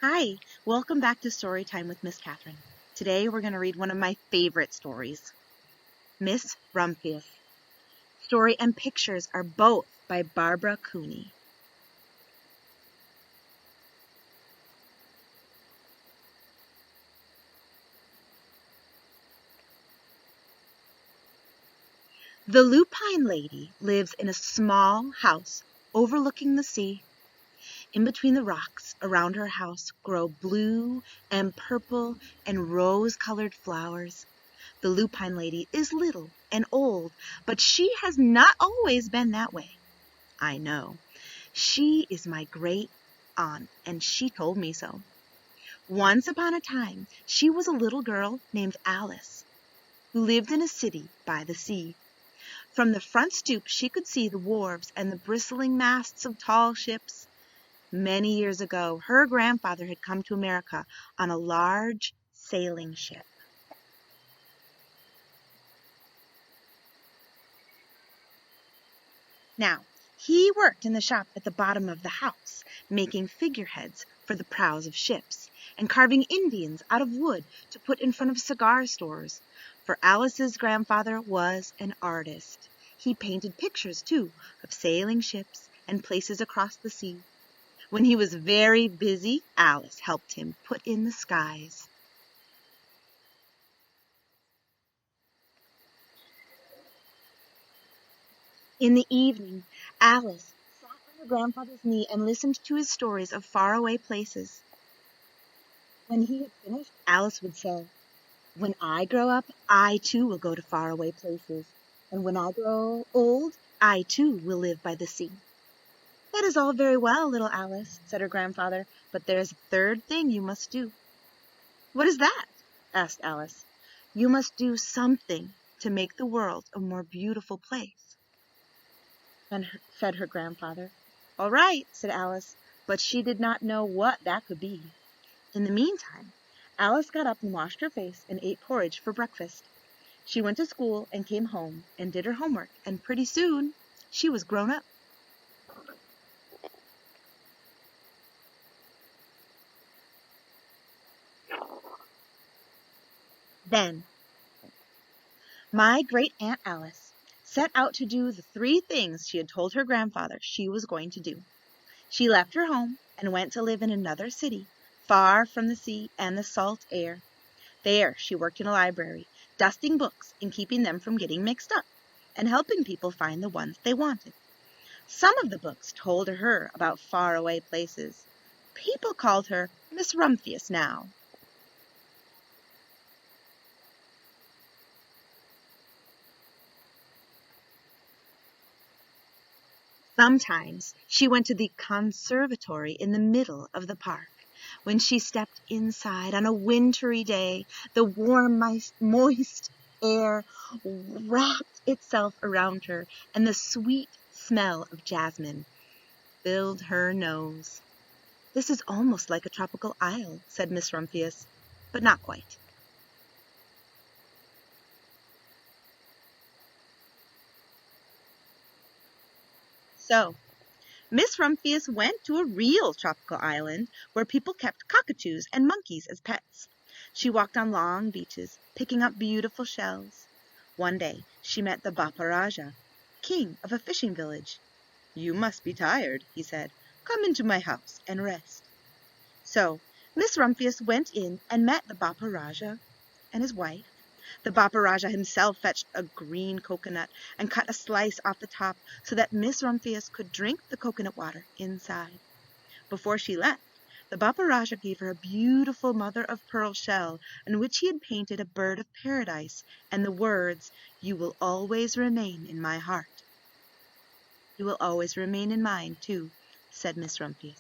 Hi, welcome back to Story Time with Miss Katharine. Today we're going to read one of my favorite stories, Miss Rumphias. Story and pictures are both by Barbara Cooney. The Lupine Lady lives in a small house overlooking the sea. In between the rocks around her house grow blue and purple and rose-colored flowers. The Lupine Lady is little and old, but she has not always been that way. I know. She is my great aunt, and she told me so. Once upon a time, she was a little girl named Alice, who lived in a city by the sea. From the front stoop, she could see the wharves and the bristling masts of tall ships. Many years ago, her grandfather had come to America on a large sailing ship. Now, he worked in the shop at the bottom of the house, making figureheads for the prows of ships, and carving Indians out of wood to put in front of cigar stores. For Alice's grandfather was an artist. He painted pictures, too, of sailing ships and places across the sea. When he was very busy, Alice helped him put in the skies. In the evening, Alice sat on her grandfather's knee and listened to his stories of faraway places. When he had finished, Alice would say, "When I grow up, I too will go to faraway places. And when I grow old, I too will live by the sea." "That is all very well, little Alice," said her grandfather, "but there is a third thing you must do." "What is that?" asked Alice. "You must do something to make the world a more beautiful place," said her grandfather. "All right," said Alice, but she did not know what that could be. In the meantime, Alice got up and washed her face and ate porridge for breakfast. She went to school and came home and did her homework, and pretty soon she was grown up. Then my great Aunt Alice set out to do the 3 things she had told her grandfather she was going to do. She left her home and went to live in another city, far from the sea and the salt air. There she worked in a library, dusting books and keeping them from getting mixed up, and helping people find the ones they wanted. Some of the books told her about faraway places. People called her Miss Rumphias now. Sometimes she went to the Conservatory in the middle of the park. When she stepped inside on a wintry day, the warm, moist air wrapped itself around her, and the sweet smell of jasmine filled her nose. "This is almost like a tropical isle," said Miss Rumphias, "but not quite." So, Miss Rumphius went to a real tropical island where people kept cockatoos and monkeys as pets. She walked on long beaches, picking up beautiful shells. One day she met the Baparaja, king of a fishing village. "You must be tired," he said. "Come into my house and rest." So Miss Rumphius went in and met the Baparaja and his wife. The Baparaja himself fetched a green coconut and cut a slice off the top so that Miss Rumphius could drink the coconut water inside. Before she left, the Baparaja gave her a beautiful mother-of-pearl shell on which he had painted a bird of paradise and the words, "You will always remain in my heart." "You will always remain in mine, too," said Miss Rumphius.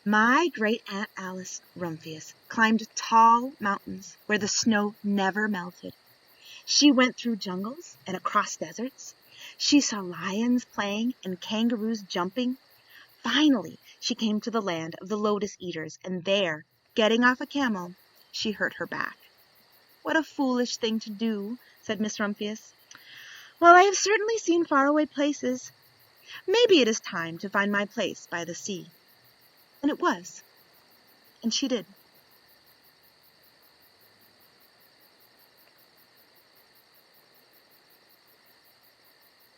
My great Aunt Alice Rumphius climbed tall mountains where the snow never melted. She went through jungles and across deserts. She saw lions playing and kangaroos jumping. Finally, she came to the land of the lotus eaters, and there, getting off a camel, she hurt her back. "What a foolish thing to do," said Miss Rumphius. Well, I have certainly seen faraway places. Maybe it is time to find my place by the sea. And it was. And she did.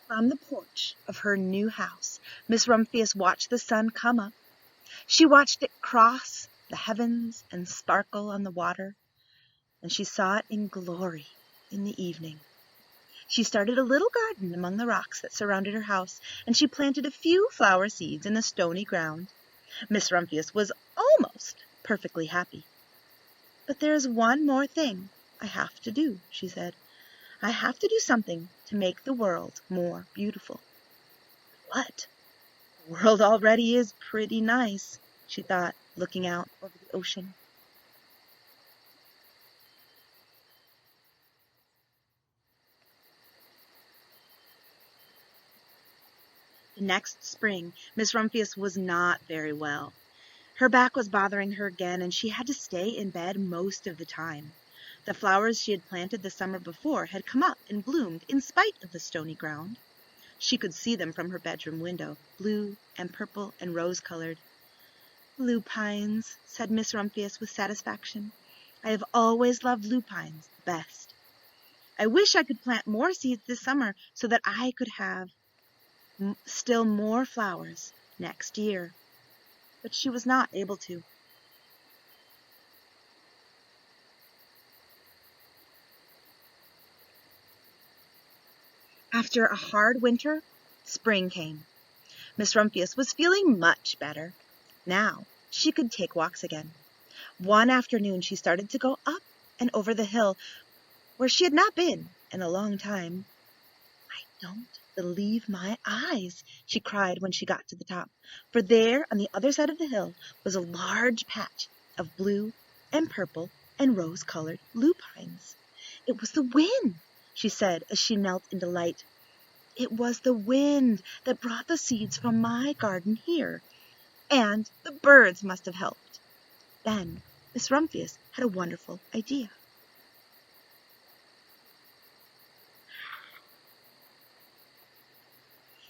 From the porch of her new house, Miss Rumphius watched the sun come up. She watched it cross the heavens and sparkle on the water, and she saw it in glory in the evening. She started a little garden among the rocks that surrounded her house, and she planted a few flower seeds in the stony ground. Miss Rumphius was almost perfectly happy. "But there is one more thing I have to do," she said. "I have to do something to make the world more beautiful." "What? The world already is pretty nice," she thought, looking out over the ocean. The next spring, Miss Rumphius was not very well. Her back was bothering her again, and she had to stay in bed most of the time. The flowers she had planted the summer before had come up and bloomed in spite of the stony ground. She could see them from her bedroom window, blue and purple and rose-colored. "Lupines," said Miss Rumphius with satisfaction. "I have always loved lupines best. I wish I could plant more seeds this summer so that I could have still more flowers next year." But she was not able to. After a hard winter, spring came. Miss Rumphius was feeling much better. Now she could take walks again. One afternoon she started to go up and over the hill where she had not been in a long time. "I don't believe my eyes," she cried when she got to the top, for there on the other side of the hill was a large patch of blue and purple and rose-colored lupines. "It was the wind," she said as she knelt in delight. "It was the wind that brought the seeds from my garden here, and the birds must have helped." Then Miss Rumphius had a wonderful idea.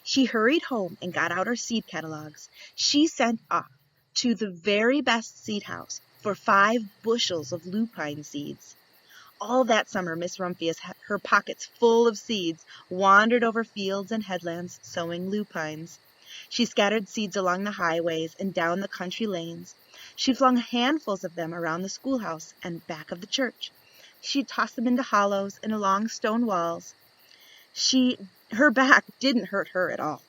She hurried home and got out her seed catalogs. She sent off to the very best seed house for 5 bushels of lupine seeds. All that summer, Miss Rumphius, her pockets full of seeds, wandered over fields and headlands, sowing lupines. She scattered seeds along the highways and down the country lanes. She flung handfuls of them around the schoolhouse and back of the church. She tossed them into hollows and along stone walls. Her back didn't hurt her at all.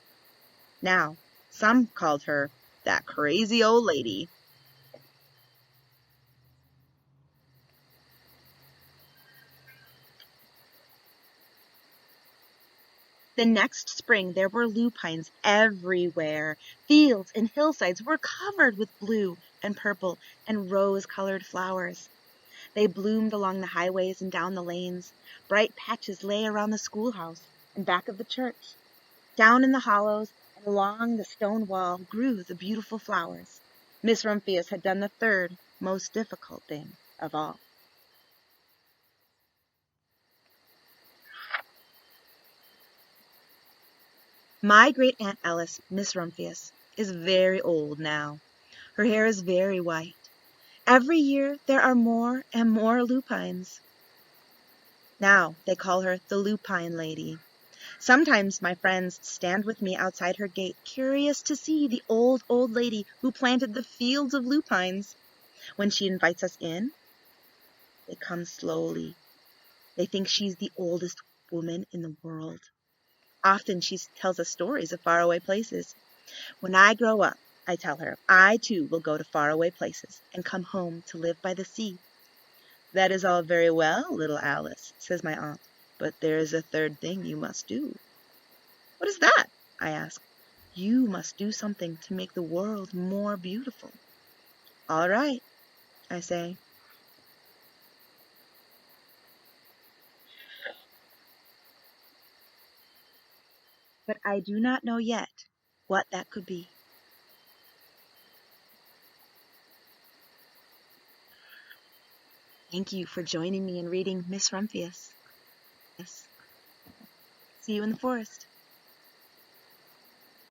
Now, some called her that crazy old lady. The next spring there were lupines everywhere. Fields and hillsides were covered with blue and purple and rose-colored flowers. They bloomed along the highways and down the lanes. Bright patches lay around the schoolhouse and back of the church. Down in the hollows and along the stone wall grew the beautiful flowers. Miss Rumphius had done the third most difficult thing of all. My great-aunt Alice, Miss Rumphius, is very old now. Her hair is very white. Every year there are more and more lupines. Now they call her the Lupine Lady. Sometimes my friends stand with me outside her gate, curious to see the old lady who planted the fields of lupines. When she invites us in, they come slowly. They think she's the oldest woman in the world. Often she tells us stories of faraway places. "When I grow up," I tell her, "I too will go to faraway places and come home to live by the sea." "That is all very well, little Alice," says my aunt, "but there is a third thing you must do." "What is that?" I ask. "You must do something to make the world more beautiful." "All right," I say. But I do not know yet what that could be. Thank you for joining me in reading Miss Rumphius. Yes. See you in the forest.